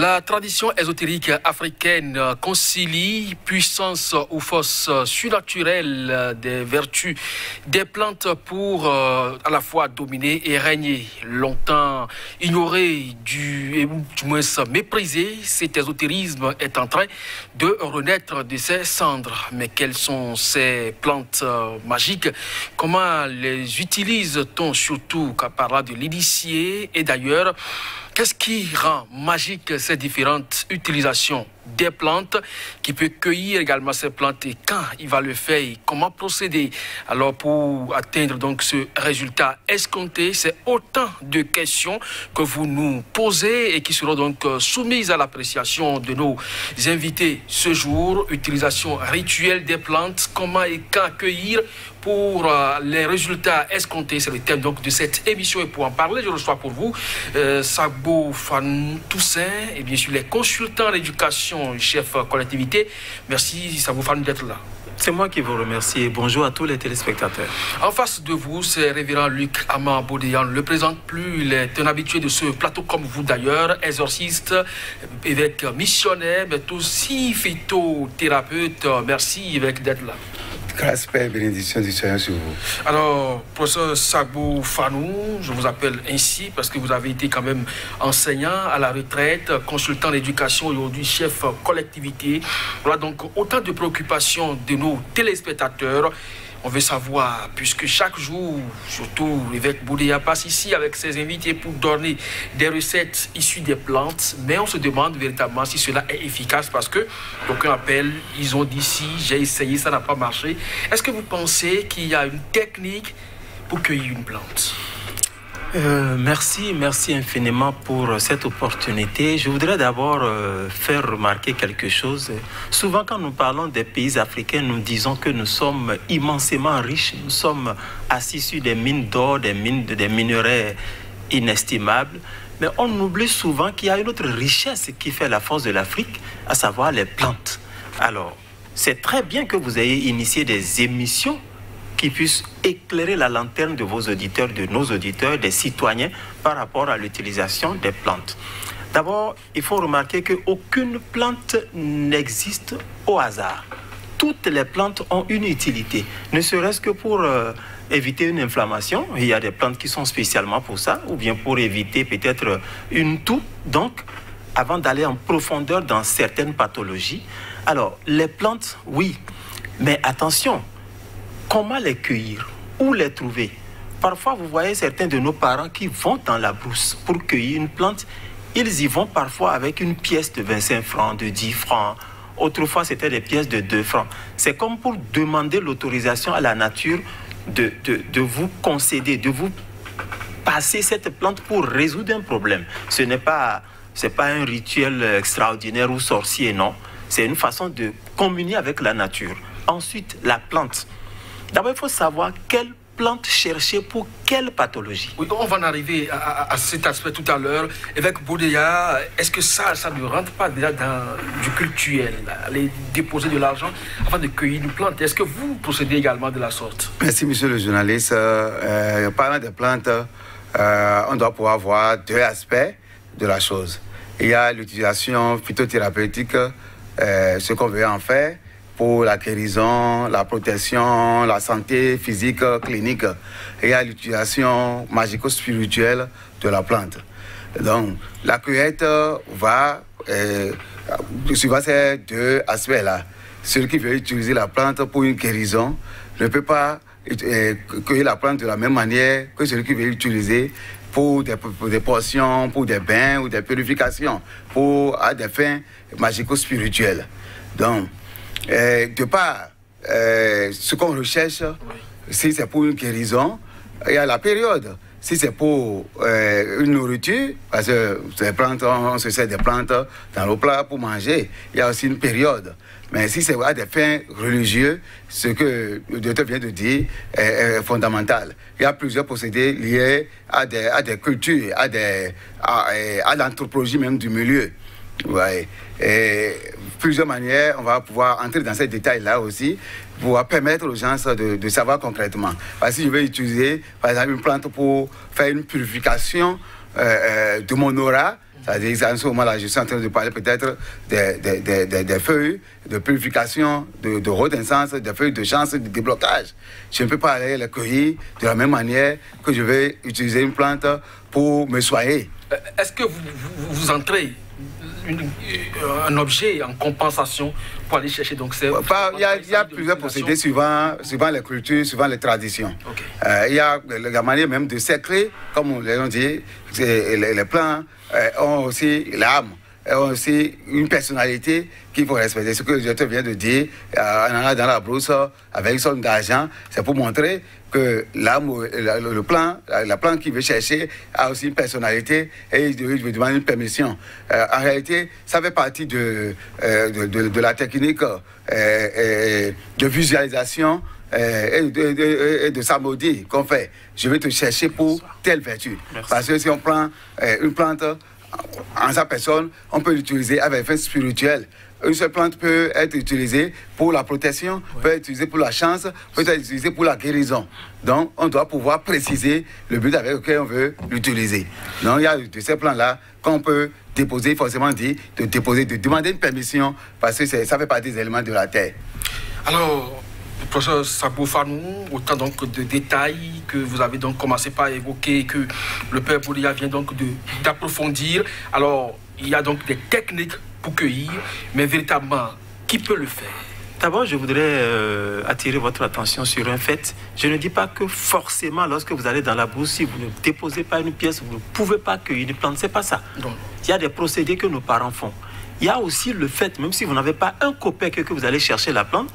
La tradition ésotérique africaine concilie puissance ou force surnaturelle des vertus des plantes pour à la fois dominer et régner. Longtemps ignoré, du moins méprisé, cet ésotérisme est en train de renaître de ses cendres. Mais quelles sont ces plantes magiques? Comment les utilise-t-on, surtout quand parlant de l'initié? Et d'ailleurs, qu'est-ce qui rend magique ces différentes utilisations des plantes? Qui peut cueillir également ces plantes et quand il va le faire et comment procéder alors pour atteindre donc ce résultat escompté? C'est autant de questions que vous nous posez et qui seront donc soumises à l'appréciation de nos invités ce jour. Utilisation rituelle des plantes, comment et quand cueillir pour les résultats escomptés, c'est le thème donc de cette émission. Et pour en parler, je reçois pour vous Sagbo Fanou Toussaint et bien sûr les consultants en éducation, chef collectivité. Merci Sagbo Fanou d'être là. C'est moi qui vous remercie et bonjour à tous les téléspectateurs. En face de vous, c'est révérend Luc Ama Bodéan. Ne le présente plus, il est un habitué de ce plateau comme vous d'ailleurs, exorciste, évêque missionnaire, mais aussi phytothérapeute. Merci évêque d'être là. Grâce, Père, bénédiction du Seigneur sur vous. Alors, professeur Sagbo Fanou, je vous appelle ainsi parce que vous avez été quand même enseignant à la retraite, consultant d'éducation, aujourd'hui chef collectivité. Voilà donc autant de préoccupations de nos téléspectateurs. On veut savoir, puisque chaque jour, surtout l'évêque Boudéa passe ici avec ses invités pour donner des recettes issues des plantes, mais on se demande véritablement si cela est efficace parce que d'aucuns appellent, ils ont dit si, j'ai essayé, ça n'a pas marché. Est-ce que vous pensez qu'il y a une technique pour cueillir une plante? Merci infiniment pour cette opportunité. Je voudrais d'abord faire remarquer quelque chose. Souvent, quand nous parlons des pays africains, nous disons que nous sommes immensément riches. Nous sommes assis sur des mines d'or, des minerais inestimables. Mais on oublie souvent qu'il y a une autre richesse qui fait la force de l'Afrique, à savoir les plantes. Alors, c'est très bien que vous ayez initié des émissions qui puissent éclairer la lanterne de vos auditeurs, de nos auditeurs, des citoyens par rapport à l'utilisation des plantes. D'abord, il faut remarquer qu'aucune plante n'existe au hasard. Toutes les plantes ont une utilité, ne serait-ce que pour éviter une inflammation. Il y a des plantes qui sont spécialement pour ça, ou bien pour éviter peut-être une toux. Donc, avant d'aller en profondeur dans certaines pathologies, alors, les plantes, oui, mais attention, comment les cueillir? Où les trouver? Parfois, vous voyez certains de nos parents qui vont dans la brousse pour cueillir une plante. Ils y vont parfois avec une pièce de 25 francs, de 10 francs. Autrefois, c'était des pièces de 2 francs. C'est comme pour demander l'autorisation à la nature de vous concéder, de vous passer cette plante pour résoudre un problème. Ce n'est pas un rituel extraordinaire ou sorcier, non. C'est une façon de communier avec la nature. Ensuite, la plante. D'abord, il faut savoir quelle plante chercher pour quelle pathologie. Oui, on va en arriver à cet aspect tout à l'heure. Évêque Boudéa, est-ce que ça ne rentre pas déjà dans du cultuel, aller déposer de l'argent avant de cueillir une plante? Est-ce que vous procédez également de la sorte? Merci, monsieur le journaliste. Parlant des plantes, on doit pouvoir voir deux aspects de la chose. Il y a l'utilisation phytothérapeutique, ce qu'on veut en faire, pour la guérison, la protection, la santé physique, clinique. Et il y a l'utilisation magico-spirituelle de la plante. Donc, la cueillette va suivant ces deux aspects-là. Celui qui veut utiliser la plante pour une guérison ne peut pas cueillir la plante de la même manière que celui qui veut l'utiliser pour des potions, pour des bains ou des purifications, à des fins magico-spirituelles. Donc, de part, ce qu'on recherche, si c'est pour une guérison, il y a la période. Si c'est pour une nourriture, parce que ces plantes, on se sert des plantes dans le plat pour manger, il y a aussi une période. Mais si c'est à des fins religieuses, ce que le docteur vient de dire est fondamental. Il y a plusieurs procédés liés à des cultures, à l'anthropologie même du milieu. Ouais. Et plusieurs manières, on va pouvoir entrer dans ces détails-là aussi, pour permettre aux gens de savoir concrètement. Parce que si je vais utiliser, par exemple, une plante pour faire une purification de mon aura, C'est-à-dire, en ce moment-là, je suis en train de parler peut-être des feuilles de purification, de renaissance, des feuilles de chance, de déblocage. Je ne peux pas aller les cueillir de la même manière que je vais utiliser une plante pour me soigner. Est-ce que vous entrez un objet en compensation pour aller chercher donc ces... Il y a plusieurs procédés suivant les cultures, suivant les traditions. Okay. Il y a la manière même de sécrer, comme on l'a dit, les plants ont aussi l'âme, ont aussi une personnalité qu'il faut respecter. Ce que je te viens de dire, en allant dans la brousse avec une somme d'argent, c'est pour montrer que l'âme, le plan, la plante qu'il veut chercher a aussi une personnalité et il veut demander une permission. En réalité, ça fait partie de la technique de visualisation et de samedi qu'on fait. Je vais te chercher pour telle vertu. Merci. Parce que si on prend une plante en sa personne, on peut l'utiliser avec fin spirituelle. Une seule plante peut être utilisée pour la protection, peut être utilisée pour la chance, peut être utilisée pour la guérison. Donc, on doit pouvoir préciser le but avec lequel on veut l'utiliser. Donc, il y a de ces plans-là qu'on peut déposer, forcément dit, de demander une permission, parce que ça fait partie des éléments de la terre. Alors, professeur Sabo Fanou, autant donc de détails que vous avez donc commencé par évoquer, que le père Boudia vient donc d'approfondir. Alors, il y a donc des techniques pour cueillir, mais véritablement, qui peut le faire? D'abord, je voudrais attirer votre attention sur un fait. Je ne dis pas que forcément, lorsque vous allez dans la brousse, si vous ne déposez pas une pièce, vous ne pouvez pas cueillir une plante. Ce n'est pas ça. Non. Il y a des procédés que nos parents font. Il y a aussi le fait, même si vous n'avez pas un copec que vous allez chercher la plante,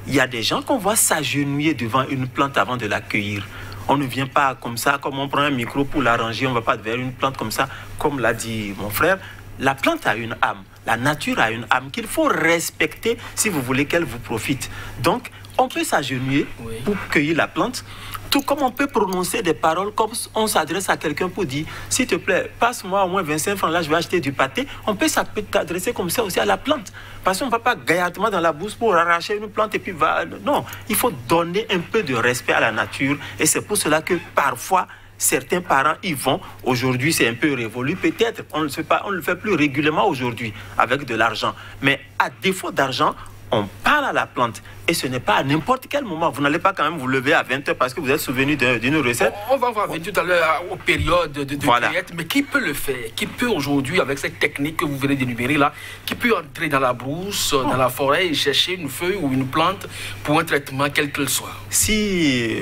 il y a des gens qu'on voit s'agenouiller devant une plante avant de la cueillir. On ne vient pas comme ça, comme on prend un micro pour l'arranger, on ne va pas vers une plante comme ça, comme l'a dit mon frère. La plante a une âme, la nature a une âme qu'il faut respecter si vous voulez qu'elle vous profite. Donc, on peut s'agenouiller pour cueillir la plante, tout comme on peut prononcer des paroles comme on s'adresse à quelqu'un pour dire « S'il te plaît, passe-moi au moins 25 francs, là je vais acheter du pâté ». On peut s'adresser comme ça aussi à la plante. Parce qu'on ne va pas gaillardement dans la bourse pour arracher une plante et puis va... Non, il faut donner un peu de respect à la nature. Et c'est pour cela que parfois, certains parents y vont. Aujourd'hui, c'est un peu révolu. Peut-être on ne le fait pas, on le fait plus régulièrement aujourd'hui avec de l'argent. Mais à défaut d'argent, on parle à la plante. Et ce n'est pas à n'importe quel moment. Vous n'allez pas quand même vous lever à 20 h parce que vous êtes souvenu d'une recette. On va venir tout à l'heure aux périodes de cueillette. Mais qui peut le faire? Qui peut aujourd'hui, avec cette technique que vous venez d'énumérer là, qui peut entrer dans la brousse, dans la forêt et chercher une feuille ou une plante pour un traitement quel qu'il soit? Si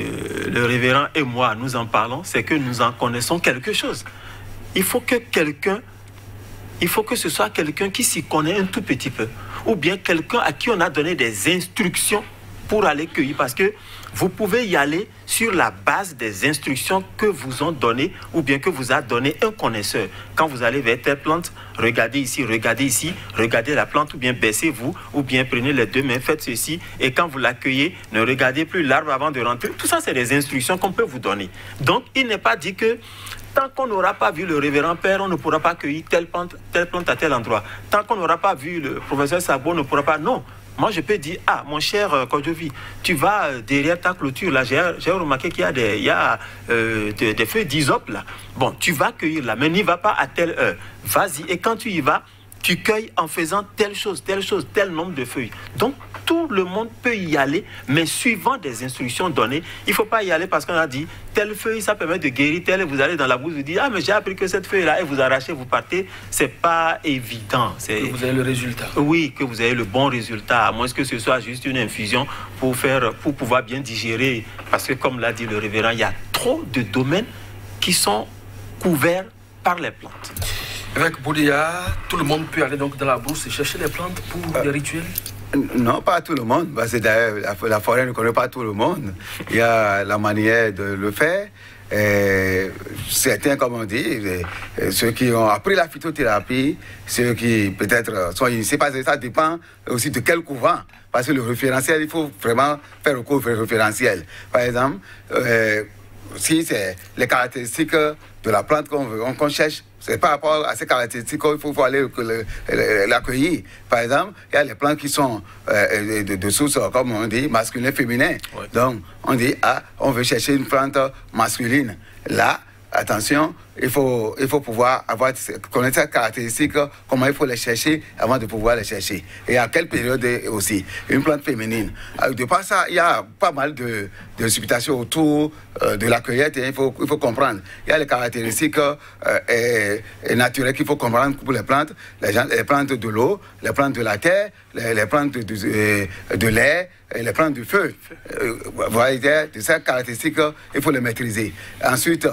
le révérend et moi, nous en parlons, c'est que nous en connaissons quelque chose. Il faut que ce soit quelqu'un qui s'y connaît un tout petit peu. Ou bien quelqu'un à qui on a donné des instructions pour aller cueillir. Parce que vous pouvez y aller sur la base des instructions que vous ont données ou bien que vous a donné un connaisseur. Quand vous allez vers telle plante, regardez ici, regardez la plante ou bien baissez-vous ou bien prenez les deux mains, faites ceci et quand vous l'accueillez, ne regardez plus l'arbre avant de rentrer. Tout ça, c'est des instructions qu'on peut vous donner. Donc, il n'est pas dit que tant qu'on n'aura pas vu le révérend père, on ne pourra pas cueillir telle plante à tel endroit. Tant qu'on n'aura pas vu le professeur Sabo, on ne pourra pas... Non. Moi, je peux dire, ah, mon cher Kodjovi, tu vas derrière ta clôture, là, j'ai remarqué qu'il y a des feuilles d'hysope, là. Bon, tu vas cueillir là, mais n'y va pas à telle heure. Vas-y, et quand tu y vas, tu cueilles en faisant telle chose, tel nombre de feuilles. Donc, tout le monde peut y aller, mais suivant des instructions données. Il ne faut pas y aller parce qu'on a dit, telle feuille, ça permet de guérir, telle, vous allez dans la bouche, vous dites, ah, mais j'ai appris que cette feuille-là, et vous arrachez, vous partez. Ce n'est pas évident. Que vous avez le résultat. Oui, que vous avez le bon résultat, à moins que ce soit juste une infusion pour pouvoir bien digérer. Parce que, comme l'a dit le révérend, il y a trop de domaines qui sont couverts par les plantes. Avec Boudia, tout le monde peut aller donc dans la brousse et chercher les plantes pour des rituels? Non, pas tout le monde. Parce que d'ailleurs, la forêt ne connaît pas tout le monde. Il y a la manière de le faire. Certains, comme on dit, ceux qui ont appris la phytothérapie, ceux qui peut-être sont initiés, parce que ça dépend aussi de quel courant. Parce que le référentiel, il faut vraiment faire recours au référentiel. Par exemple, si c'est les caractéristiques de la plante qu'on cherche, c'est par rapport à ces caractéristiques qu'il faut aller l'accueillir. Par exemple, il y a les plantes qui sont de source, comme on dit, masculin, féminin. Oui. Donc, on dit, ah, on veut chercher une plante masculine. Là, attention, il faut pouvoir connaître ces caractéristiques, comment il faut les chercher avant de pouvoir les chercher. Et à quelle période aussi. Une plante féminine. De par ça, il y a pas mal de supputations autour de la cueillette. Il faut comprendre. Il y a les caractéristiques naturelles qu'il faut comprendre pour les plantes. Les plantes de l'eau, les plantes de la terre, les plantes de l'air, et les plantes du feu. Voilà, de ces caractéristiques, il faut les maîtriser. Ensuite,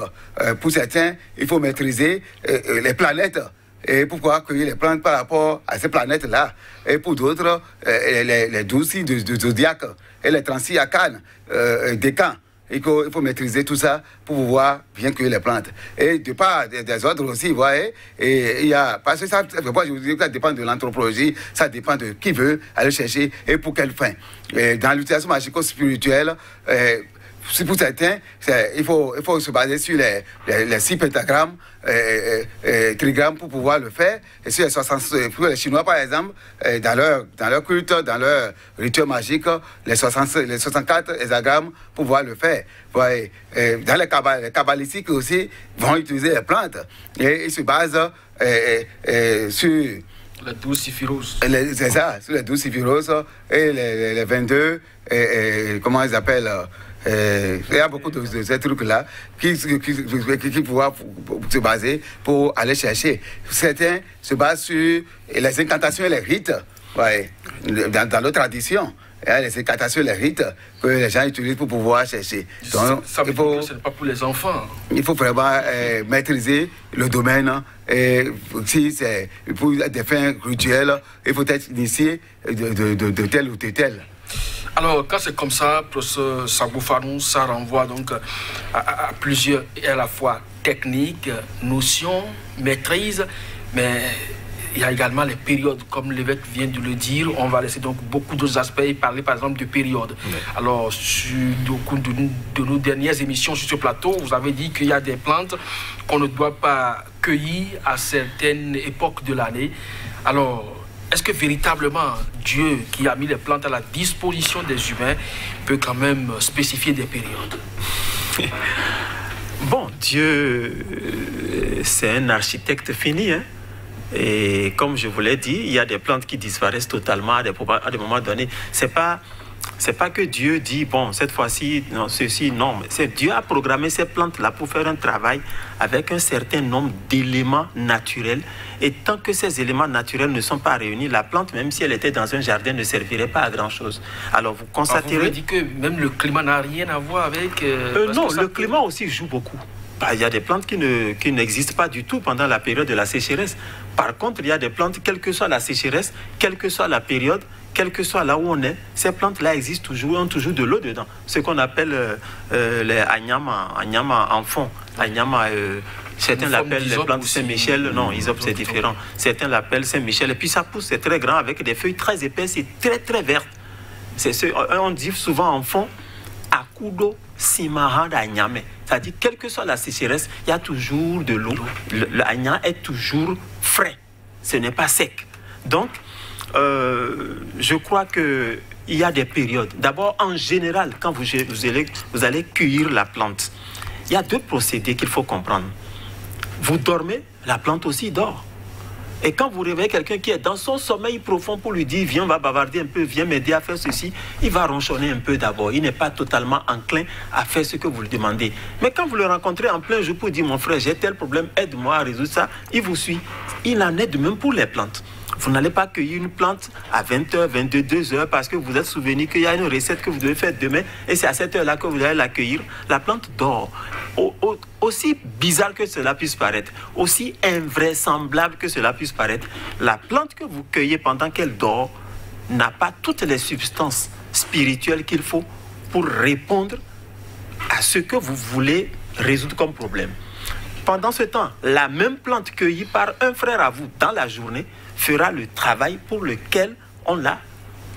pour certains, il faut maîtriser les planètes. Et pourquoi cueillir les plantes par rapport à ces planètes-là. Et pour d'autres, les 12 signes du zodiaque et les 36 arcanes des camps. Il faut maîtriser tout ça pour pouvoir bien cueillir les plantes. Et de part des ordres aussi, vous voyez, et il y a, parce que ça, je vous dis que ça dépend de l'anthropologie, ça dépend de qui veut aller chercher et pour quelle fin. Et dans l'utilisation magico-spirituelle, pour certains, il faut se baser sur les 6 pentagrammes, trigrammes pour pouvoir le faire. Et sur les 60, pour les Chinois, par exemple, dans leur culte, dans leur rituel magique, les 64 hexagrammes pour pouvoir le faire. Ouais, dans les kabbalistiques aussi, vont utiliser les plantes. Et ils se basent sur... Les 12 syphiroses. C'est ça, sur les 12 syphiroses et les 22, comment ils appellent il y a beaucoup de ces trucs-là qui pouvoir se baser pour aller chercher. Certains se basent sur les incantations et les rites, ouais, dans nos traditions. Il y a les incantations et les rites que les gens utilisent pour pouvoir chercher. Donc, ça veut dire que ce n'est pas pour les enfants. Il faut vraiment maîtriser le domaine. Et si c'est pour des fins rituelles, il faut être initié de tel ou de tel. Alors, quand c'est comme ça, professeur Sabou-Fanou, ça renvoie donc à plusieurs, et à la fois techniques, notions, maîtrise, mais il y a également les périodes, comme l'évêque vient de le dire. On va laisser donc beaucoup d'autres aspects et parler par exemple de périodes. Oui. Alors, au cours de nos dernières émissions sur ce plateau, vous avez dit qu'il y a des plantes qu'on ne doit pas cueillir à certaines époques de l'année. Alors, est-ce que véritablement Dieu, qui a mis les plantes à la disposition des humains, peut quand même spécifier des périodes? Bon, Dieu, c'est un architecte fini, hein? Et comme je vous l'ai dit, il y a des plantes qui disparaissent totalement à des moments donnés. C'est pas que Dieu dit, bon, cette fois-ci, non, ceci, non. C'est Dieu a programmé ces plantes-là pour faire un travail avec un certain nombre d'éléments naturels. Et tant que ces éléments naturels ne sont pas réunis, la plante, même si elle était dans un jardin, ne servirait pas à grand-chose. Alors, vous constaterez... Vous voulez dire que même le climat n'a rien à voir avec... non, le climat aussi joue beaucoup. Il y a des plantes qui n'existent pas du tout pendant la période de la sécheresse. Par contre, il y a des plantes, quelle que soit la sécheresse, quelle que soit la période, quel que soit là où on est, ces plantes-là existent toujours, ont toujours de l'eau dedans. Ce qu'on appelle les agnama en fond. Agnama, certains l'appellent les plantes Saint-Michel. Non, Hysope, c'est différent. Certains l'appellent Saint-Michel. Et puis ça pousse, c'est très grand, avec des feuilles très épaisses et très, très vertes. On dit souvent en fond, akudo simahan d'Agname. C'est-à-dire, quelle que soit la sécheresse, il y a toujours de l'eau. L'Agnam est toujours frais. Ce n'est pas sec. Donc, je crois qu'il y a des périodes. D'abord, en général, quand vous allez cueillir la plante, il y a 2 procédés qu'il faut comprendre. Vous dormez, la plante aussi dort. Et quand vous réveillez quelqu'un qui est dans son sommeil profond pour lui dire « Viens, on va bavarder un peu, viens m'aider à faire ceci », il va ronchonner un peu d'abord. Il n'est pas totalement enclin à faire ce que vous lui demandez. Mais quand vous le rencontrez en plein jour pour dire « Mon frère, j'ai tel problème, aide-moi à résoudre ça », il vous suit. Il en est de même pour les plantes. Vous n'allez pas cueillir une plante à 20h, 22h parce que vous êtes souvenu qu'il y a une recette que vous devez faire demain et c'est à cette heure-là que vous allez la cueillir. La plante dort. Aussi bizarre que cela puisse paraître, aussi invraisemblable que cela puisse paraître, la plante que vous cueillez pendant qu'elle dort n'a pas toutes les substances spirituelles qu'il faut pour répondre à ce que vous voulez résoudre comme problème. Pendant ce temps, la même plante cueillie par un frère à vous dans la journée fera le travail pour lequel on l'a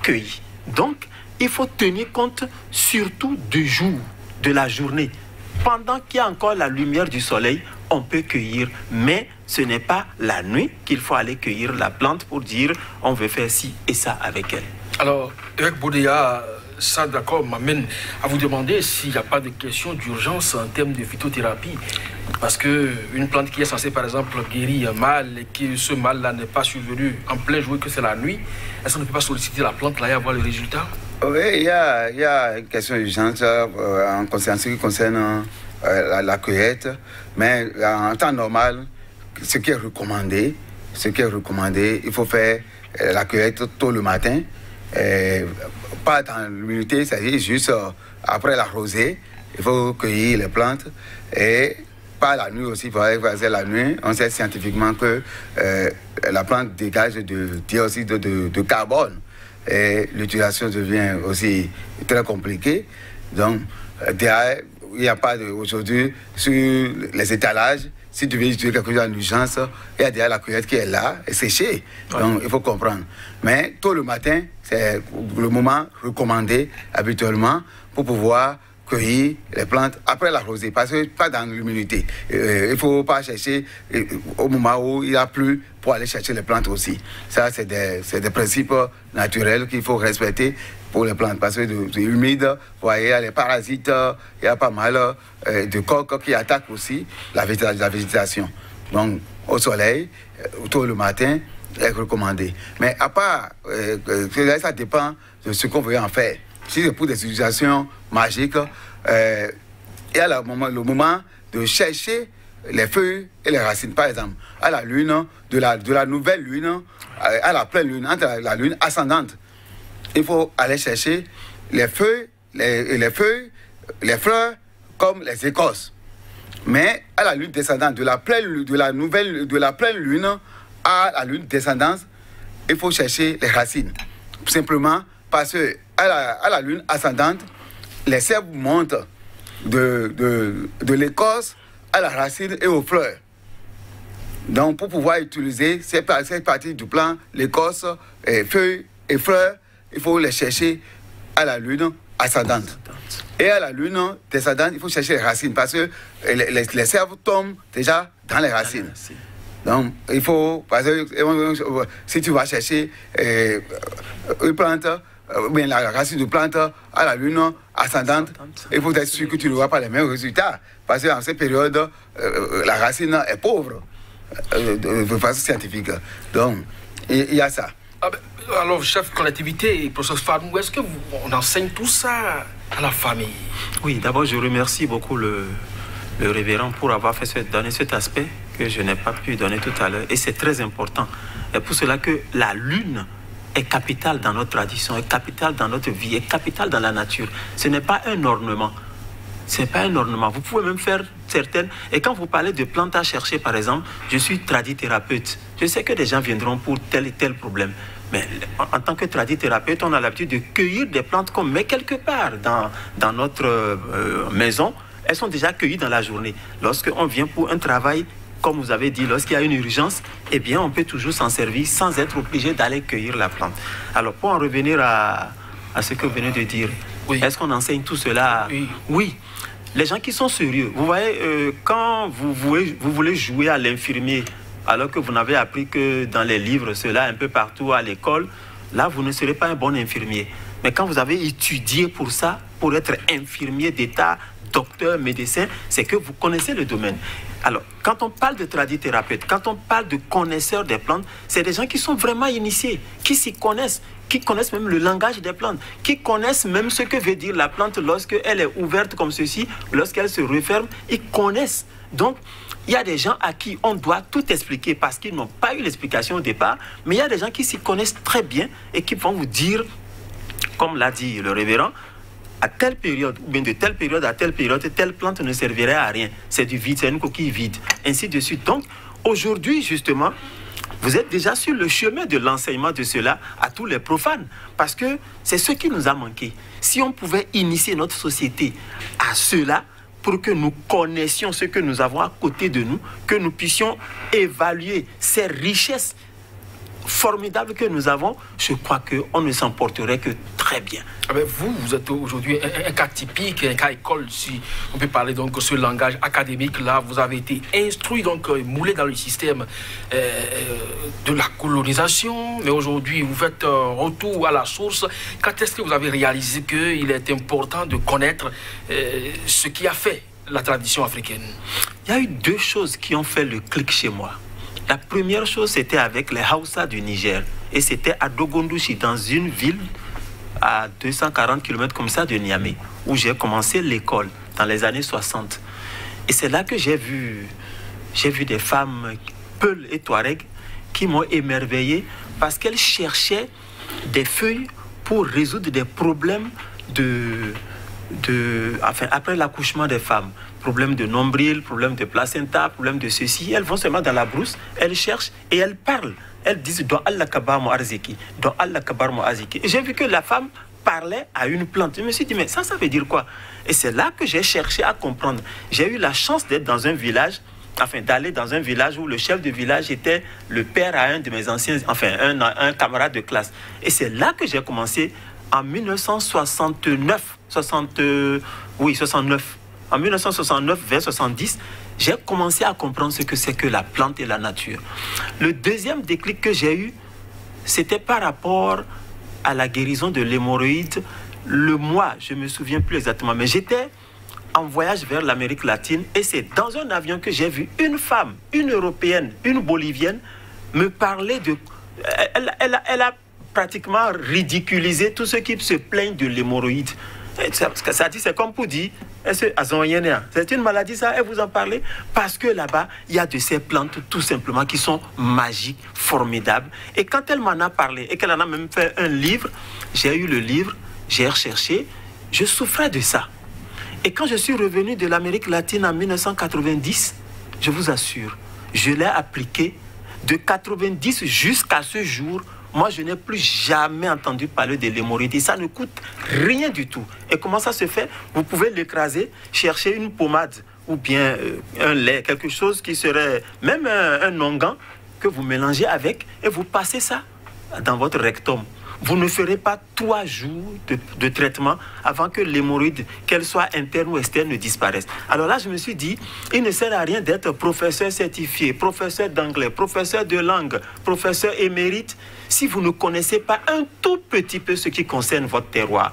cueilli. Donc, il faut tenir compte surtout du jour, de la journée. Pendant qu'il y a encore la lumière du soleil, on peut cueillir, mais ce n'est pas la nuit qu'il faut aller cueillir la plante pour dire on veut faire ci et ça avec elle. Alors, Eric Boudéa, ça d'accord m'amène à vous demander s'il n'y a pas de question d'urgence en termes de phytothérapie. Parce qu'une plante qui est censée, par exemple, guérir un mal et que ce mal-là n'est pas survenu en plein jour, que c'est la nuit, est-ce qu'on ne peut pas solliciter la plante là et avoir le résultat? Oui, il y a une question urgente en ce qui concerne la cueillette, mais en temps normal, ce qui est recommandé, il faut faire la cueillette tôt le matin, pas dans l'humidité, c'est-à-dire juste après la rosée, il faut cueillir les plantes et pas la nuit aussi, il faut faire la nuit. On sait scientifiquement que la plante dégage du dioxyde de carbone et l'utilisation devient aussi très compliquée. Donc, derrière, il n'y a pas aujourd'hui sur les étalages. Si tu veux utiliser quelque chose en urgence, il y a déjà la cueillette qui est là et séchée. Donc, il faut comprendre. Mais tôt le matin, c'est le moment recommandé habituellement pour pouvoir cueillir les plantes après la rosée, parce que pas dans l'humidité. Il ne faut pas chercher au moment où il n'y a plus pour aller chercher les plantes aussi. Ça, c'est des principes naturels qu'il faut respecter pour les plantes, parce que c'est humide, vous voyez, il y a les parasites, il y a pas mal de coques qui attaquent aussi la végétation. Donc, au soleil, tôt le matin, est recommandé. Mais à part, ça dépend de ce qu'on veut en faire. Si c'est pour des utilisations magiques, il y a le moment de chercher les feuilles et les racines. Par exemple, à la lune, de la nouvelle lune, à la pleine lune, entre la lune ascendante, il faut aller chercher les feuilles, les fleurs comme les écorces. Mais à la lune descendante, de la pleine lune à la lune descendante, il faut chercher les racines. Simplement parce que à la lune ascendante, les sèves montent de l'écorce à la racine et aux fleurs. Donc, pour pouvoir utiliser ces parties du plant, l'écorce, feuilles et fleurs, il faut les chercher à la lune ascendante. Et à la lune descendante, il faut chercher les racines parce que les sèves tombent déjà dans les racines. Donc, il faut, parce que si tu vas chercher une plante, bien la racine de plante à la lune ascendante, il faut être sûr que tu n'auras pas les mêmes résultats. Parce qu'en cette période, la racine est pauvre, de façon scientifique. Donc, il y a ça. Alors, chef collectivité, professeur Fadou, est-ce qu'on enseigne tout ça à la famille? Oui, d'abord, je remercie beaucoup le révérend pour avoir donné cet aspect que je n'ai pas pu donner tout à l'heure. Et c'est très important. Et pour cela que la lune est capitale dans notre tradition, est capitale dans notre vie, est capitale dans la nature. Ce n'est pas un ornement. Ce n'est pas un ornement. Vous pouvez même faire certaines... Et quand vous parlez de plantes à chercher, par exemple, je suis tradithérapeute. Je sais que des gens viendront pour tel et tel problème. Mais en tant que tradithérapeute, on a l'habitude de cueillir des plantes mais quelque part dans notre maison, elles sont déjà cueillies dans la journée. Lorsqu'on vient pour un travail, comme vous avez dit, lorsqu'il y a une urgence, eh bien, on peut toujours s'en servir sans être obligé d'aller cueillir la plante. Alors, pour en revenir à ce que vous venez de dire, oui. Est-ce qu'on enseigne tout cela? Oui. Oui. Les gens qui sont sérieux, vous voyez, quand vous voulez jouer à l'infirmier, alors que vous n'avez appris que dans les livres, cela un peu partout à l'école, là, vous ne serez pas un bon infirmier. Mais quand vous avez étudié pour ça, pour être infirmier d'État, docteur, médecin, c'est que vous connaissez le domaine. Alors, quand on parle de tradithérapeute, quand on parle de connaisseurs des plantes, c'est des gens qui sont vraiment initiés, qui s'y connaissent, qui connaissent même le langage des plantes, qui connaissent même ce que veut dire la plante lorsqu'elle est ouverte comme ceci, lorsqu'elle se referme, ils connaissent. Donc, il y a des gens à qui on doit tout expliquer parce qu'ils n'ont pas eu l'explication au départ, mais il y a des gens qui s'y connaissent très bien et qui vont vous dire, comme l'a dit le révérend, à telle période, ou bien de telle période à telle période, telle plante ne servirait à rien. C'est du vide, c'est une coquille vide, ainsi de suite. Donc, aujourd'hui, justement, vous êtes déjà sur le chemin de l'enseignement de cela à tous les profanes, parce que c'est ce qui nous a manqué. Si on pouvait initier notre société à cela, pour que nous connaissions ce que nous avons à côté de nous, que nous puissions évaluer ces richesses formidables que nous avons, je crois qu'on ne s'en porterait que très bien. Vous êtes aujourd'hui un cas typique, un cas école, si on peut parler donc de ce langage académique-là. Vous avez été instruit, donc moulé dans le système de la colonisation, mais aujourd'hui vous faites un retour à la source. Quand est-ce que vous avez réalisé qu'il est important de connaître ce qui a fait la tradition africaine? il y a eu deux choses qui ont fait le clic chez moi. La première chose, c'était avec les Hausa du Niger. Et c'était à Dogondouchi, dans une ville à 240 km comme ça de Niamey, où j'ai commencé l'école dans les années 60. Et c'est là que j'ai vu des femmes, Peul et Touareg, qui m'ont émerveillé parce qu'elles cherchaient des feuilles pour résoudre des problèmes après l'accouchement des femmes. Problème de nombril, problème de placenta, problème de ceci. Elles vont seulement dans la brousse, elles cherchent et elles parlent. Elles disent « Don Allah kabar mo arziki, Don Allah kabar mo arziki ». J'ai vu que la femme parlait à une plante. Je me suis dit, mais ça veut dire quoi? Et c'est là que j'ai cherché à comprendre. J'ai eu la chance d'être dans un village, d'aller dans un village où le chef de village était le père à un de mes anciens, un camarade de classe. Et c'est là que j'ai commencé en 1969, 69. En 1969, vers 70, j'ai commencé à comprendre ce que c'est que la plante et la nature. Le deuxième déclic que j'ai eu, c'était par rapport à la guérison de l'hémorroïde. Le mois, je ne me souviens plus exactement, mais j'étais en voyage vers l'Amérique latine et c'est dans un avion que j'ai vu une femme, une Européenne, une Bolivienne, me parler de... Elle a pratiquement ridiculisé tous ceux qui se plaignent de l'hémorroïde. Ça dit, c'est comme pour dire, c'est une maladie ça, et vous en parlez parce que là-bas, il y a de ces plantes tout simplement qui sont magiques, formidables. Et quand elle m'en a parlé et qu'elle en a même fait un livre, j'ai eu le livre, j'ai recherché, je souffrais de ça. Et quand je suis revenu de l'Amérique latine en 1990, je vous assure, je l'ai appliqué de 90 jusqu'à ce jour. Moi, je n'ai plus jamais entendu parler de l'hémorroïde. Ça ne coûte rien du tout. Et comment ça se fait? Vous pouvez l'écraser, chercher une pommade ou bien un lait, quelque chose qui serait même un onguent que vous mélangez avec et vous passez ça dans votre rectum. Vous ne ferez pas 3 jours de traitement avant que l'hémorroïde, qu'elle soit interne ou externe, ne disparaisse. Alors là, je me suis dit, il ne sert à rien d'être professeur certifié, professeur d'anglais, professeur de langue, professeur émérite, si vous ne connaissez pas un tout petit peu ce qui concerne votre terroir.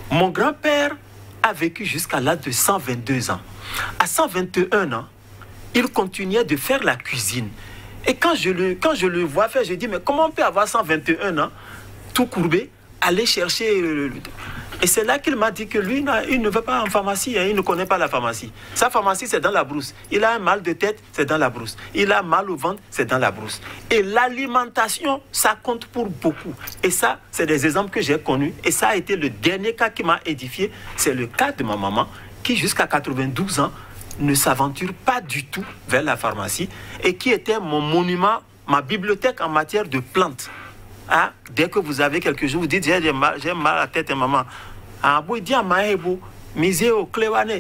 Mon grand-père a vécu jusqu'à l'âge de 122 ans. À 121 ans, il continuait de faire la cuisine. Et quand je le vois faire, je dis, mais comment on peut avoir 121 ans tout courbé, aller chercher... Et c'est là qu'il m'a dit que lui, il ne va pas en pharmacie, hein, il ne connaît pas la pharmacie. Sa pharmacie, c'est dans la brousse. Il a un mal de tête, c'est dans la brousse. Il a mal au ventre, c'est dans la brousse. Et l'alimentation, ça compte pour beaucoup. Et ça, c'est des exemples que j'ai connus. Et ça a été le dernier cas qui m'a édifié. C'est le cas de ma maman, qui jusqu'à 92 ans, ne s'aventure pas du tout vers la pharmacie et qui était mon monument, ma bibliothèque en matière de plantes. Ah, dès que vous avez quelque chose, vous dites j'ai mal à la tête, maman. Ah, vous dites et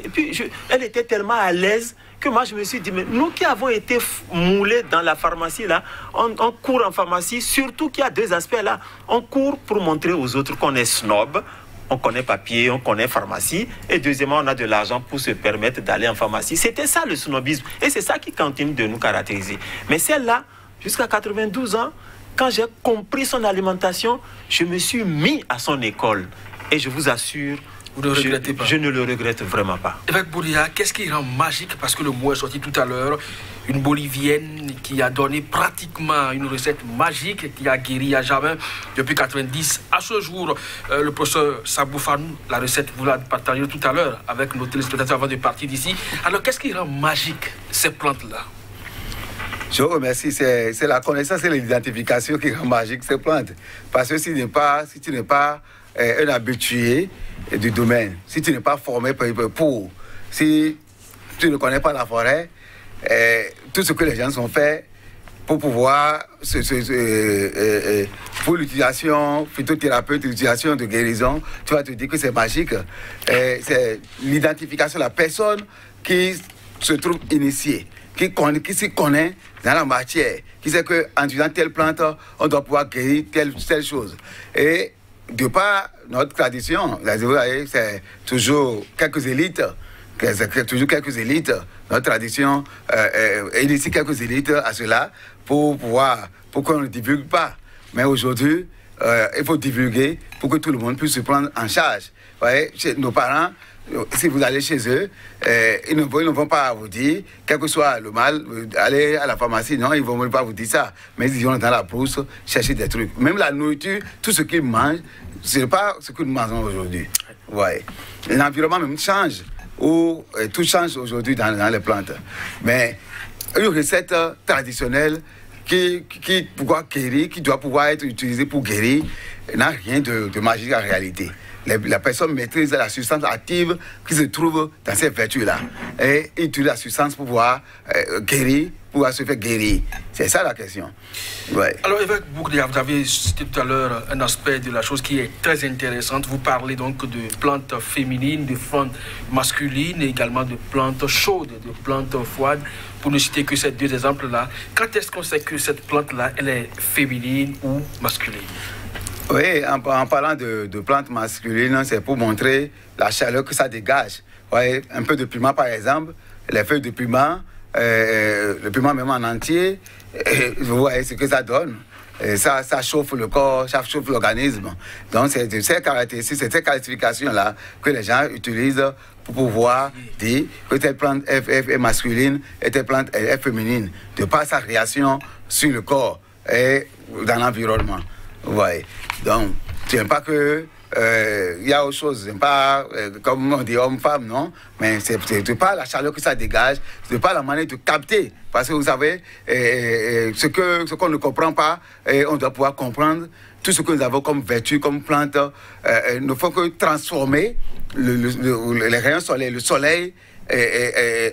puis elle était tellement à l'aise que moi je me suis dit, mais nous qui avons été moulés dans la pharmacie là, on court en pharmacie, surtout qu'il y a 2 aspects là. On court pour montrer aux autres qu'on est snob, on connaît papier, on connaît pharmacie, et deuxièmement on a de l'argent pour se permettre d'aller en pharmacie. C'était ça le snobisme, et c'est ça qui continue de nous caractériser. Mais celle-là, jusqu'à 92 ans, quand j'ai compris son alimentation, je me suis mis à son école. Et je vous assure, vous ne regrettez pas. Je ne le regrette vraiment pas. Évêque Bouria, qu'est-ce qui rend magique? Parce que le mot est sorti tout à l'heure. Une Bolivienne qui a donné pratiquement une recette magique, qui a guéri à jamais depuis 90. À ce jour, le professeur Saboufanou, la recette, vous la partagez tout à l'heure avec nos téléspectateurs avant de partir d'ici. Alors, qu'est-ce qui rend magique ces plantes-là? Je vous remercie. C'est la connaissance et l'identification qui rend magique ces plantes. Parce que si tu n'es pas un habitué du domaine, si tu n'es pas formé pour, si tu ne connais pas la forêt, tout ce que les gens ont fait pour pouvoir, pour l'utilisation phytothérapeute, l'utilisation de guérison, tu vas te dire que c'est magique. C'est l'identification de la personne qui se trouve initiée, qui s'y connaît dans la matière, qui sait qu'en utilisant telle plante, on doit pouvoir guérir telle chose. Et de par notre tradition, c'est toujours quelques élites, notre tradition initie quelques élites à cela pour qu'on ne divulgue pas. Mais aujourd'hui, il faut divulguer pour que tout le monde puisse se prendre en charge. Vous voyez, chez nos parents, si vous allez chez eux, ils ne vont pas vous dire, quel que soit le mal, allez à la pharmacie, non, ils ne vont pas vous dire ça. Mais ils vont dans la brousse chercher des trucs. Même la nourriture, tout ce qu'ils mangent, ce n'est pas ce que nous mangeons aujourd'hui. Ouais. L'environnement même change, où tout change aujourd'hui dans les plantes. Mais une recette traditionnelle qui doit pouvoir être utilisée pour guérir, n'a rien de magique en réalité. La personne maîtrise la substance active qui se trouve dans ces vertus-là. Et utilise la substance pour pouvoir guérir, pour pouvoir se faire guérir. C'est ça la question. Ouais. Alors, évêque Boukdéa, vous avez cité tout à l'heure un aspect de la chose qui est très intéressante. Vous parlez donc de plantes féminines, de plantes masculines, et également de plantes chaudes, de plantes froides. Pour ne citer que ces deux exemples-là, quand est-ce qu'on sait que cette plante-là, elle est féminine ou masculine? Oui, en parlant de plantes masculines, c'est pour montrer la chaleur que ça dégage. Ouais, un peu de piment, par exemple, les feuilles de piment, le piment même en entier, vous voyez ce que ça donne. Et ça chauffe le corps, ça chauffe l'organisme. Donc, c'est ces caractéristiques, c'est ces classifications-là que les gens utilisent pour pouvoir dire que telle plante est masculine et telle plante est féminine, de par sa réaction sur le corps et dans l'environnement. Ouais. Donc, ce n'est pas que il y a autre chose, ce n'est pas comme on dit homme-femme, non, mais c'est pas la chaleur que ça dégage, c'est pas la manière de capter, parce que vous savez, ce qu'on ne comprend pas, on doit pouvoir comprendre tout ce que nous avons comme vertu, comme plante, ne faut que transformer les rayons solaires, le soleil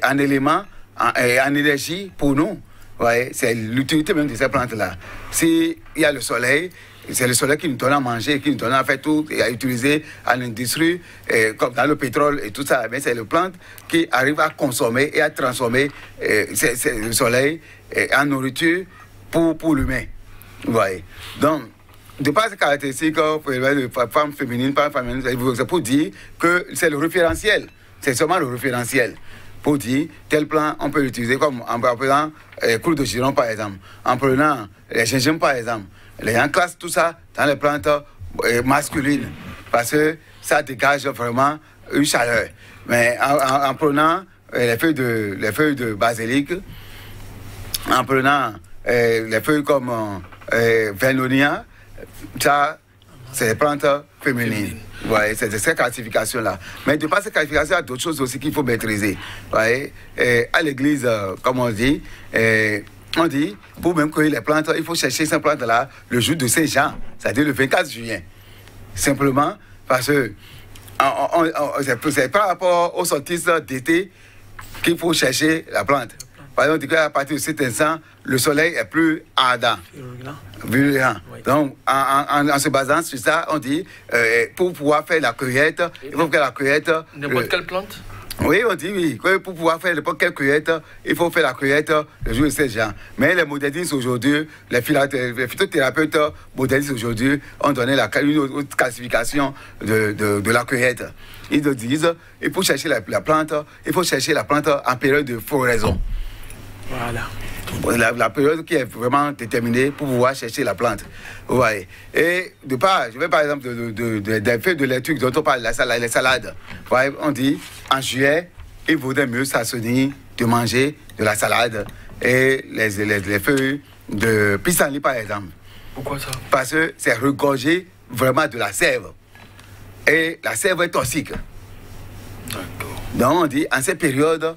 en élément, en énergie pour nous. Ouais, c'est l'utilité même de ces plantes-là. S'il y a le soleil, c'est le soleil qui nous donne à manger, qui nous donne à faire tout et à utiliser à l'industrie, comme dans le pétrole et tout ça. Mais c'est les plantes qui arrivent à consommer et à transformer le soleil en nourriture pour l'humain. Ouais. Donc, de par ces caractéristiques, de femme féminine, c'est pour dire que c'est le référentiel. C'est seulement le référentiel. Pour dire, tel plan, on peut l'utiliser comme en prenant clou de giron, par exemple, en prenant les gingembre, par exemple. Les gens classent tout ça dans les plantes masculines, parce que ça dégage vraiment une chaleur. Mais en prenant les feuilles de basilic, en prenant les feuilles comme Vernonia, ça, c'est des plantes féminines. Ouais, c'est cette classification-là. Mais de par cette classification, il y a d'autres choses aussi qu'il faut maîtriser. Ouais, à l'église, comme on dit, pour même cueillir les plantes, il faut chercher ces plantes-là le jour de Saint-Jean, c'est-à-dire le 24 juillet. Simplement parce que c'est par rapport aux sorties d'été qu'il faut chercher la plante. Par exemple, on dit qu'à partir de cet instant, le soleil est plus ardent, virulent. Oui. Donc, en se basant sur ça, on dit, pour pouvoir faire la cueillette, il faut faire la cueillette... N'importe quelle plante? Oui, on dit oui. Pour pouvoir faire n'importe quelle cueillette, il faut faire la cueillette le jour de Saint-Jean. Mais les modernistes aujourd'hui, les phytothérapeutes modernistes aujourd'hui ont donné une autre classification de la cueillette. Ils disent, il faut chercher la plante, il faut chercher la plante en période de floraison. Voilà. La période qui est vraiment déterminée pour pouvoir chercher la plante. Ouais. Et de part, je vais par exemple des feuilles de laitue dont on parle, les salades. Ouais, on dit, en juillet, il vaudrait mieux s'assaisonner de manger de la salade et les feuilles de pissenlit par exemple. Pourquoi ça? Parce que c'est regorgé vraiment de la sève. Et la sève est toxique. D'accord. Donc on dit, en cette période,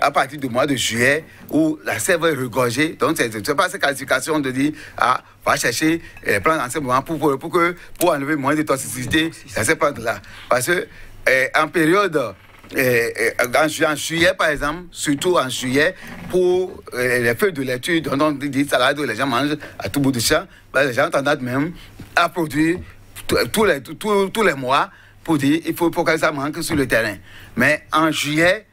à partir du mois de juillet, où la sève est regorgée, donc c'est pas cette qualification de dire, va chercher les plantes en ce moment pour enlever moins de toxicité dans ces plantes-là. Parce que en période, en juillet par exemple, surtout en juillet, pour les feuilles de laitue, dont on dit salade, les gens mangent à tout bout de champ, les gens ont tendance même à produire tous les mois pour dire, il faut que ça manque sur le terrain. Mais en juillet,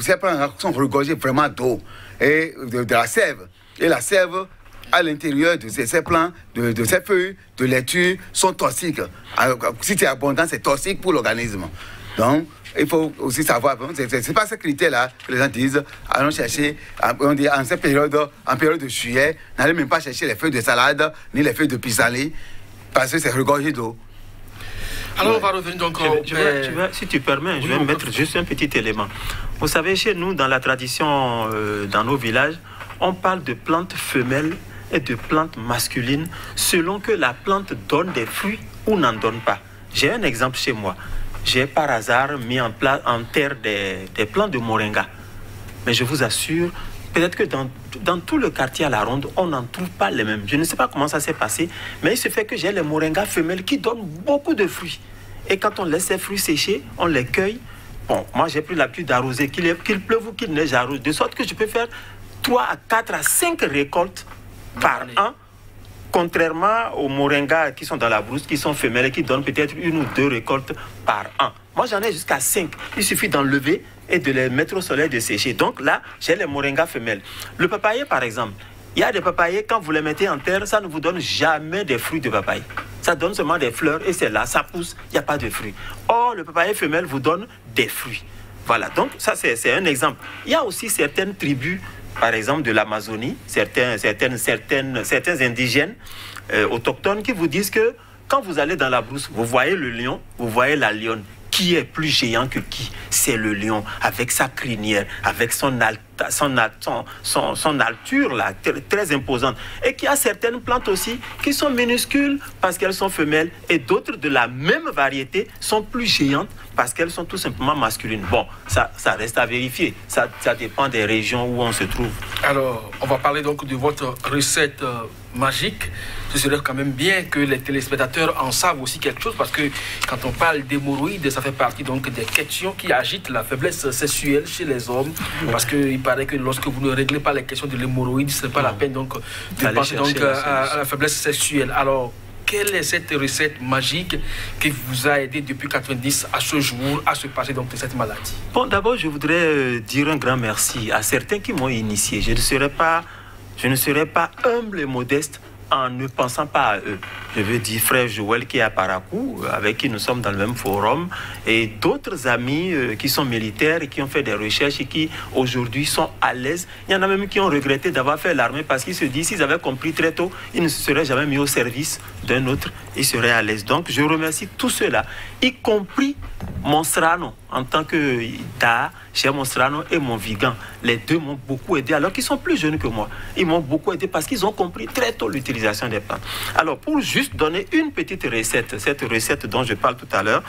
ces plantes sont regorgées vraiment d'eau et de la sève. Et la sève, à l'intérieur de ces plants, de ces feuilles de laitue, sont toxiques. Alors, si c'est abondant, c'est toxique pour l'organisme. Donc, il faut aussi savoir, c'est pas ce critère-là que les gens disent, allons chercher, on dit en cette période, en période de juillet, n'allez même pas chercher les feuilles de salade, ni les feuilles de pissenlit, parce que c'est regorgé d'eau. Alors, on va revenir donc si tu permets, je vais mettre juste un petit élément. Vous savez, chez nous, dans la tradition, dans nos villages, on parle de plantes femelles et de plantes masculines selon que la plante donne des fruits ou n'en donne pas. J'ai un exemple chez moi. J'ai par hasard mis en terre des plants de moringa. Mais je vous assure, peut-être que dans tout le quartier à la ronde, on n'en trouve pas les mêmes. Je ne sais pas comment ça s'est passé, mais il se fait que j'ai les moringas femelles qui donnent beaucoup de fruits. Et quand on laisse ces fruits sécher, on les cueille. Bon, moi j'ai pris l'habitude d'arroser, qu'il pleuve ou qu'il neige, j'arrose. De sorte que je peux faire 3 à 4 à 5 récoltes par an. Contrairement aux moringas qui sont dans la brousse, qui sont femelles et qui donnent peut-être 1 ou 2 récoltes par an. Moi, j'en ai jusqu'à 5. Il suffit d'enlever et de les mettre au soleil, de sécher. Donc là, j'ai les moringas femelles. Le papayer, par exemple, il y a des papayers, quand vous les mettez en terre, ça ne vous donne jamais des fruits de papaye. Ça donne seulement des fleurs et c'est là, ça pousse, il n'y a pas de fruits. Or, le papayer femelle vous donne des fruits. Voilà, donc ça, c'est un exemple. Il y a aussi certaines tribus, par exemple de l'Amazonie, certains indigènes autochtones qui vous disent que quand vous allez dans la brousse, vous voyez le lion, vous voyez la lionne. Qui est plus géant que qui? C'est le lion, avec sa crinière, avec son alture là, très imposante. Et qu'il y a certaines plantes aussi qui sont minuscules parce qu'elles sont femelles et d'autres de la même variété sont plus géantes parce qu'elles sont tout simplement masculines. Bon, ça reste à vérifier. Ça dépend des régions où on se trouve. Alors, on va parler donc de votre recette magique. Ce serait quand même bien que les téléspectateurs en savent aussi quelque chose parce que quand on parle d'hémorroïdes, ça fait partie donc des questions qui agitent la faiblesse sexuelle chez les hommes. Parce qu'il paraît que lorsque vous ne réglez pas les questions de l'hémorroïde, ce n'est pas la peine donc de penser donc à la faiblesse sexuelle. Alors, quelle est cette recette magique qui vous a aidé depuis 90 à ce jour à se passer donc de cette maladie? Bon, d'abord, je voudrais dire un grand merci à certains qui m'ont initié. Je ne serais pas humble et modeste en ne pensant pas à eux. Je veux dire frère Joël qui est à Parakou, avec qui nous sommes dans le même forum, et d'autres amis qui sont militaires et qui ont fait des recherches et qui aujourd'hui sont à l'aise. Il y en a même qui ont regretté d'avoir fait l'armée parce qu'ils se disent s'ils avaient compris très tôt, ils ne se seraient jamais mis au service d'un autre, ils seraient à l'aise. Donc je remercie tous ceux-là, y compris Monstrano en tant que Da, cher Monstrano et mon Vigan. Les deux m'ont beaucoup aidé alors qu'ils sont plus jeunes que moi. Ils m'ont beaucoup aidé parce qu'ils ont compris très tôt l'utilisation des plantes. Alors pour juste donner une petite recette, cette recette dont je parle tout à l'heure,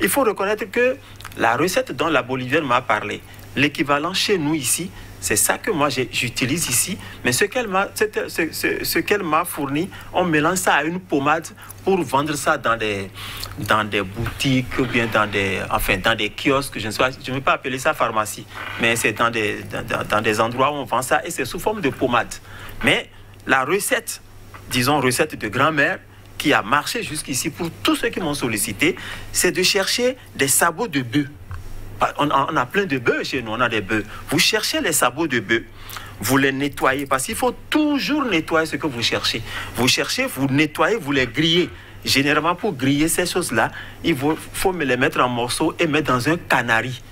il faut reconnaître que la recette dont la Bolivienne m'a parlé, l'équivalent chez nous ici, c'est ça que moi j'utilise ici, mais ce qu'elle m'a fourni, on mélange ça à une pommade pour vendre ça dans des boutiques ou bien dans des kiosques, je ne vais pas appeler ça pharmacie, mais c'est dans des endroits où on vend ça et c'est sous forme de pommade. Mais la recette, disons recette de grand-mère, qui a marché jusqu'ici pour tous ceux qui m'ont sollicité, c'est de chercher des sabots de bœuf. On a plein de bœufs chez nous, on a des bœufs. Vous cherchez les sabots de bœuf, vous les nettoyez, parce qu'il faut toujours nettoyer ce que vous cherchez. Vous cherchez, vous nettoyez, vous les grillez. Généralement, pour griller ces choses-là, il faut me les mettre en morceaux et mettre dans un canari.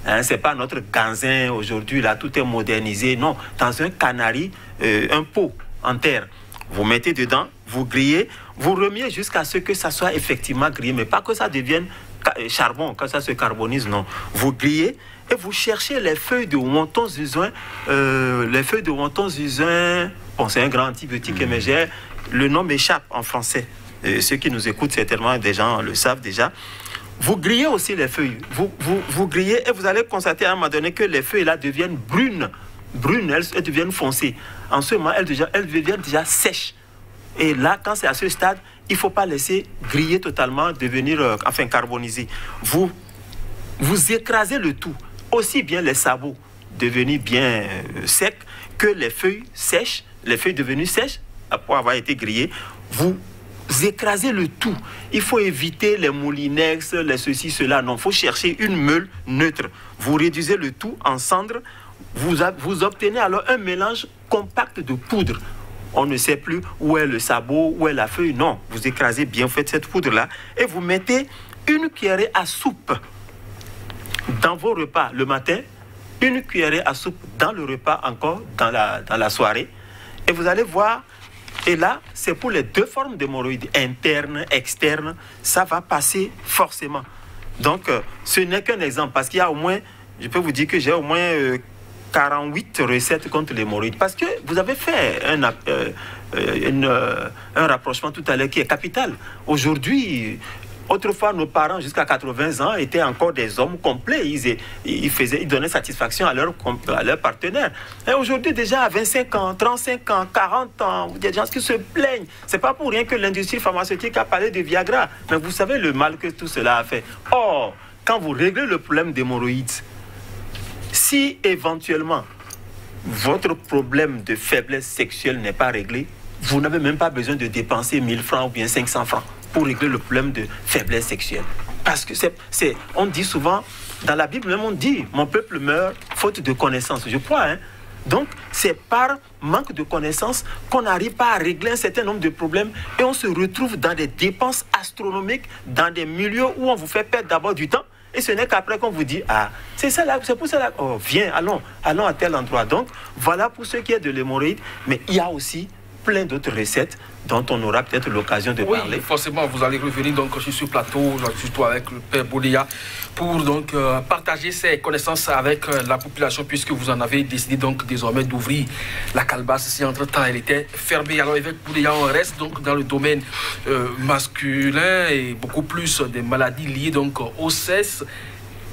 Hein, ce n'est pas notre ganzin aujourd'hui, là, tout est modernisé. Non, dans un canari, un pot en terre. Vous mettez dedans, vous grillez, vous remuez jusqu'à ce que ça soit effectivement grillé, mais pas que ça devienne charbon, quand ça se carbonise, non. Vous grillez et vous cherchez les feuilles de wonton zuzuin. Les feuilles de wonton zuzuin, bon, c'est un grand antibiotique, mais le nom m'échappe en français. Ceux qui nous écoutent, certainement, des gens le savent déjà. Vous grillez aussi les feuilles. Vous grillez et vous allez constater à un moment donné que les feuilles là deviennent brunes, elles deviennent foncées. En ce moment, elles deviennent déjà sèches. Et là, quand c'est à ce stade, il ne faut pas laisser griller totalement, devenir, carboniser. Vous écrasez le tout, aussi bien les sabots devenus bien secs que les feuilles sèches, les feuilles devenues sèches, après avoir été grillées, vous écrasez le tout. Il faut éviter les moulinex, les ceci, cela. Non, il faut chercher une meule neutre. Vous réduisez le tout en cendres. Vous obtenez alors un mélange compact de poudre. On ne sait plus où est le sabot, où est la feuille. Non, vous écrasez bien, faites cette poudre-là et vous mettez une cuillerée à soupe dans vos repas le matin, une cuillerée à soupe dans le repas encore, dans la soirée. Et vous allez voir, Et là, c'est pour les deux formes d'hémorroïdes, interne, externe, ça va passer forcément. Donc, ce n'est qu'un exemple, parce qu'il y a au moins, je peux vous dire que j'ai au moins 48 recettes contre l'hémorroïde. Parce que vous avez fait un rapprochement tout à l'heure qui est capital. Aujourd'hui, autrefois, nos parents, jusqu'à 80 ans, étaient encore des hommes complets. Ils donnaient satisfaction à leur partenaire. Et aujourd'hui, déjà à 25 ans, 35 ans, 40 ans, il y a des gens qui se plaignent. Ce n'est pas pour rien que l'industrie pharmaceutique a parlé de Viagra. Mais vous savez le mal que tout cela a fait. Or, quand vous réglez le problème d'hémorroïdes, si éventuellement votre problème de faiblesse sexuelle n'est pas réglé, vous n'avez même pas besoin de dépenser 1000 francs ou bien 500 francs pour régler le problème de faiblesse sexuelle. Parce que on dit souvent, dans la Bible même on dit, mon peuple meurt faute de connaissance, je crois. Hein? Donc c'est par manque de connaissance qu'on n'arrive pas à régler un certain nombre de problèmes et on se retrouve dans des dépenses astronomiques, dans des milieux où on vous fait perdre d'abord du temps. Et ce n'est qu'après qu'on vous dit, ah, c'est pour cela, oh, viens, allons à tel endroit. Donc, voilà pour ce qui est de l'hémorroïde. Mais il y a aussi plein d'autres recettes dont on aura peut-être l'occasion de parler. Oui, forcément, vous allez revenir donc sur ce plateau, surtout avec le Père Bouléa, pour donc partager ses connaissances avec la population, puisque vous en avez décidé donc désormais d'ouvrir la calebasse si entre-temps elle était fermée. Alors avec Bouléa, on reste donc dans le domaine masculin et beaucoup plus des maladies liées donc au sexe.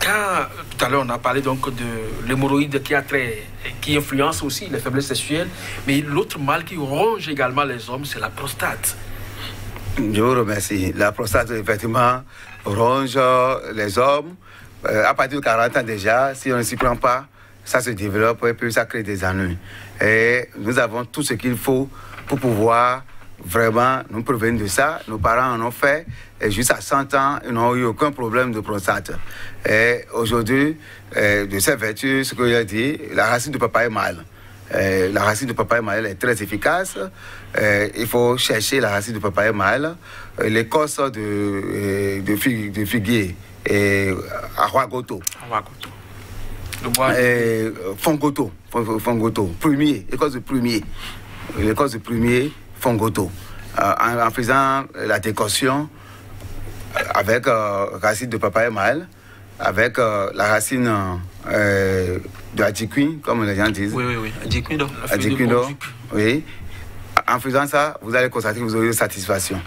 Quand tout à l'heure on a parlé donc de l'hémorroïde qui influence aussi les faiblesses sexuelles, mais l'autre mal qui ronge également les hommes, c'est la prostate. Je vous remercie. La prostate, effectivement, ronge les hommes. À partir de 40 ans déjà, si on ne s'y prend pas, ça se développe et puis ça crée des ennuis. Et nous avons tout ce qu'il faut pour pouvoir vraiment nous prévenir de ça. Nos parents en ont fait et jusqu'à 100 ans, ils n'ont eu aucun problème de prostate. Et aujourd'hui, de ces vertus, ce que j'ai dit, la racine de papaye mâle. La racine de papaye mâle est très efficace. Il faut chercher la racine de papaye mâle. L'écorce de figuier et ahuagoto. Fongoto. Prumier. Écorce de prumier. L'écorce de prumier. Fongoto, en faisant la décoction avec racine de papaye mâle, avec la racine de adjiquin, comme les gens disent. Oui. Adjiquindo. Oui. En faisant ça, vous allez constater que vous aurez une satisfaction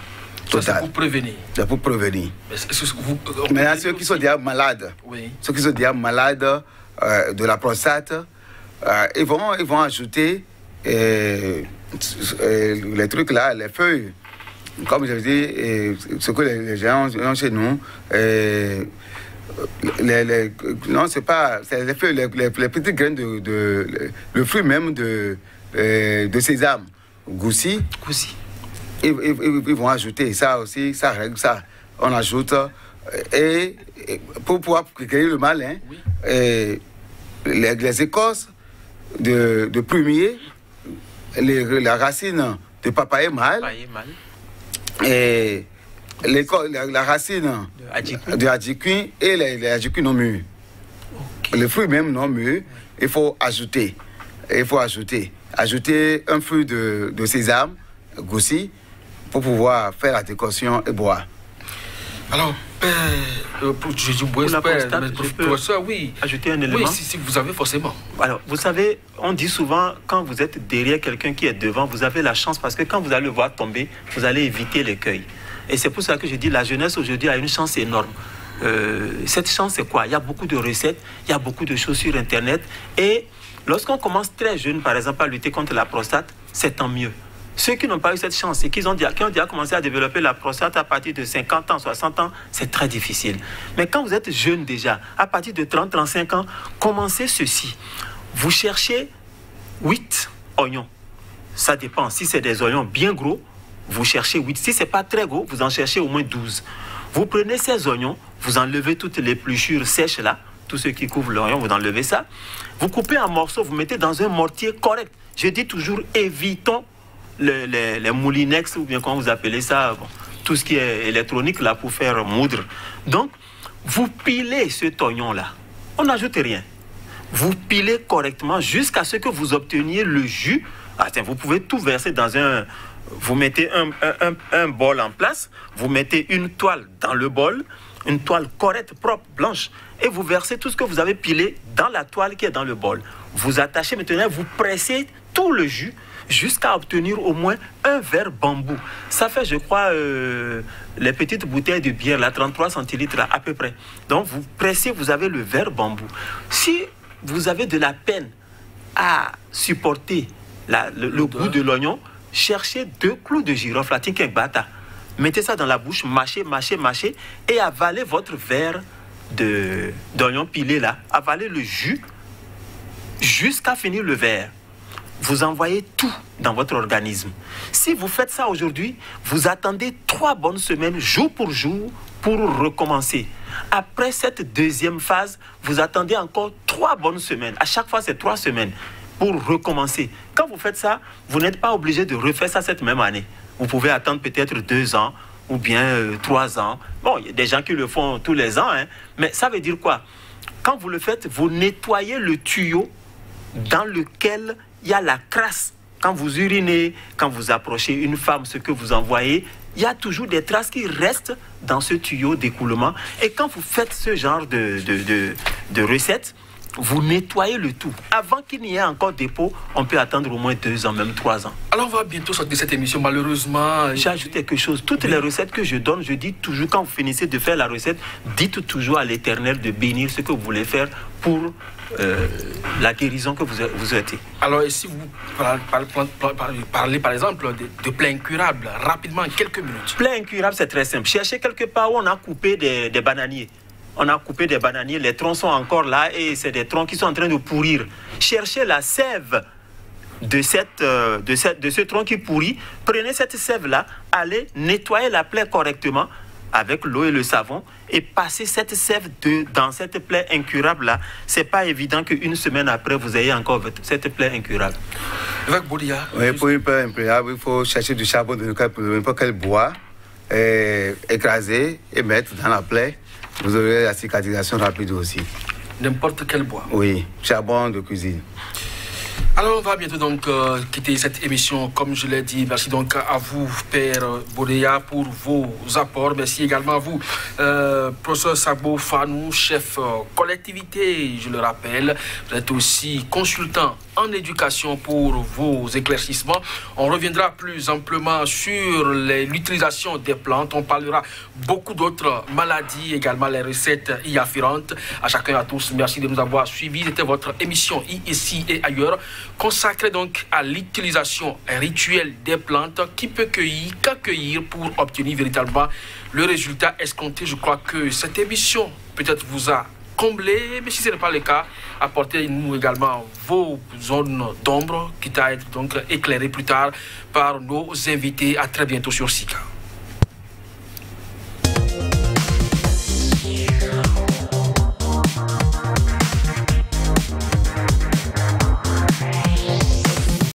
totale. Ça, c'est pour prévenir. C'est pour prévenir. Maintenant, ceux qui sont déjà malades, ceux qui sont déjà malades de la prostate, ils vont ajouter les trucs là, les feuilles, comme je dis, ce que les gens ont chez nous, non, c'est pas, c'est les feuilles, les petites graines le fruit même de sésame, goussi. Ils vont ajouter ça aussi, ça règle ça. On ajoute, et pour pouvoir créer le malin, les écorces de prumier, la racine de papaye mâle et la racine de adjiquin et les adjiquins non mûrs. Les fruits même non mûrs, il faut ajouter. Ajouter un fruit de sésame, goussi, pour pouvoir faire la décoction et boire. Alors, professeur, oui. Ajouter un élément. Oui, si vous avez forcément. Alors, vous savez, on dit souvent, quand vous êtes derrière quelqu'un qui est devant, vous avez la chance parce que quand vous allez le voir tomber, vous allez éviter l'écueil. Et c'est pour ça que je dis, la jeunesse aujourd'hui a une chance énorme. Cette chance, c'est quoi? Il y a beaucoup de recettes, il y a beaucoup de choses sur Internet. Et lorsqu'on commence très jeune, par exemple, à lutter contre la prostate, c'est tant mieux. Ceux qui n'ont pas eu cette chance et qui ont déjà commencé à développer la prostate à partir de 50 ans, 60 ans, c'est très difficile. Mais quand vous êtes jeune déjà, à partir de 30, 35 ans, commencez ceci. Vous cherchez 8 oignons. Ça dépend. Si c'est des oignons bien gros, vous cherchez 8. Si ce n'est pas très gros, vous en cherchez au moins 12. Vous prenez ces oignons, vous enlevez toutes les épluchures sèches là, tout ce qui couvre l'oignon, vous enlevez ça. Vous coupez en morceaux, vous mettez dans un mortier correct. Je dis toujours, évitons les moulinex, ou bien comment vous appelez ça, bon, tout ce qui est électronique là pour faire moudre. Donc, vous pilez cet oignon-là. On n'ajoute rien. Vous pilez correctement jusqu'à ce que vous obteniez le jus. Vous pouvez tout verser dans un vous mettez un bol en place, vous mettez une toile dans le bol, une toile correcte, propre, blanche, et vous versez tout ce que vous avez pilé dans la toile qui est dans le bol. Vous attachez maintenant, vous pressez tout le jus jusqu'à obtenir au moins un verre bambou. Ça fait, je crois, les petites bouteilles de bière, là, 33 centilitres, là, à peu près. Donc, vous pressez, vous avez le verre bambou. Si vous avez de la peine à supporter le goût de l'oignon, cherchez 2 clous de girofle, bata. Mettez ça dans la bouche, mâchez, mâchez, mâchez, et avalez votre verre d'oignon pilé là. Avalez le jus jusqu'à finir le verre. Vous envoyez tout dans votre organisme. Si vous faites ça aujourd'hui, vous attendez 3 bonnes semaines, jour pour jour, pour recommencer. Après cette deuxième phase, vous attendez encore 3 bonnes semaines. À chaque fois, c'est 3 semaines pour recommencer. Quand vous faites ça, vous n'êtes pas obligé de refaire ça cette même année. Vous pouvez attendre peut-être 2 ans ou bien 3 ans. Bon, il y a des gens qui le font tous les ans, hein, mais ça veut dire quoi? Quand vous le faites, vous nettoyez le tuyau dans lequel il y a la crasse. Quand vous urinez, quand vous approchez une femme, ce que vous envoyez, il y a toujours des traces qui restent dans ce tuyau d'écoulement. Et quand vous faites ce genre de recette, vous nettoyez le tout. Avant qu'il n'y ait encore dépôt, on peut attendre au moins 2 ans, même 3 ans. Alors on va bientôt sortir de cette émission, malheureusement. J'ai ajouté quelque chose. Toutes les recettes que je donne, je dis toujours, quand vous finissez de faire la recette, dites toujours à l'Éternel de bénir ce que vous voulez faire pour la guérison que vous souhaitez. Alors, et si vous parlez par exemple de plats incurables, rapidement, en quelques minutes. Plats incurables, c'est très simple. Cherchez quelque part où on a coupé des bananiers. On a coupé des bananiers, les troncs sont encore là et c'est des troncs qui sont en train de pourrir. Cherchez la sève de ce tronc qui pourrit. Prenez cette sève-là, allez nettoyer la plaie correctement avec l'eau et le savon et passez cette sève dans cette plaie incurable-là. Ce n'est pas évident qu'une semaine après, vous ayez encore cette plaie incurable. Avec Bodia. Oui, pour une plaie incurable, il faut chercher du charbon de n'importe quel bois, écraser et mettre dans la plaie. Vous aurez la cicatrisation rapide aussi. N'importe quel bois. Oui, charbon de cuisine. Alors on va bientôt donc quitter cette émission, comme je l'ai dit. Merci donc à vous, Père Bodea, pour vos apports. Merci également à vous, professeur Sabo Fanou, chef collectivité, je le rappelle. Vous êtes aussi consultant en éducation pour vos éclaircissements. On reviendra plus amplement sur l'utilisation des plantes. On parlera beaucoup d'autres maladies, également les recettes y afférentes. À chacun et à tous, merci de nous avoir suivis. C'était votre émission Ici et ailleurs, consacrée donc à l'utilisation rituelle des plantes qui peut cueillir, qu'accueillir pour obtenir véritablement le résultat escompté. Je crois que cette émission peut-être vous a comblé, mais si ce n'est pas le cas, apportez-nous également vos zones d'ombre, quitte à être donc éclairées plus tard par nos invités. À très bientôt sur SICA.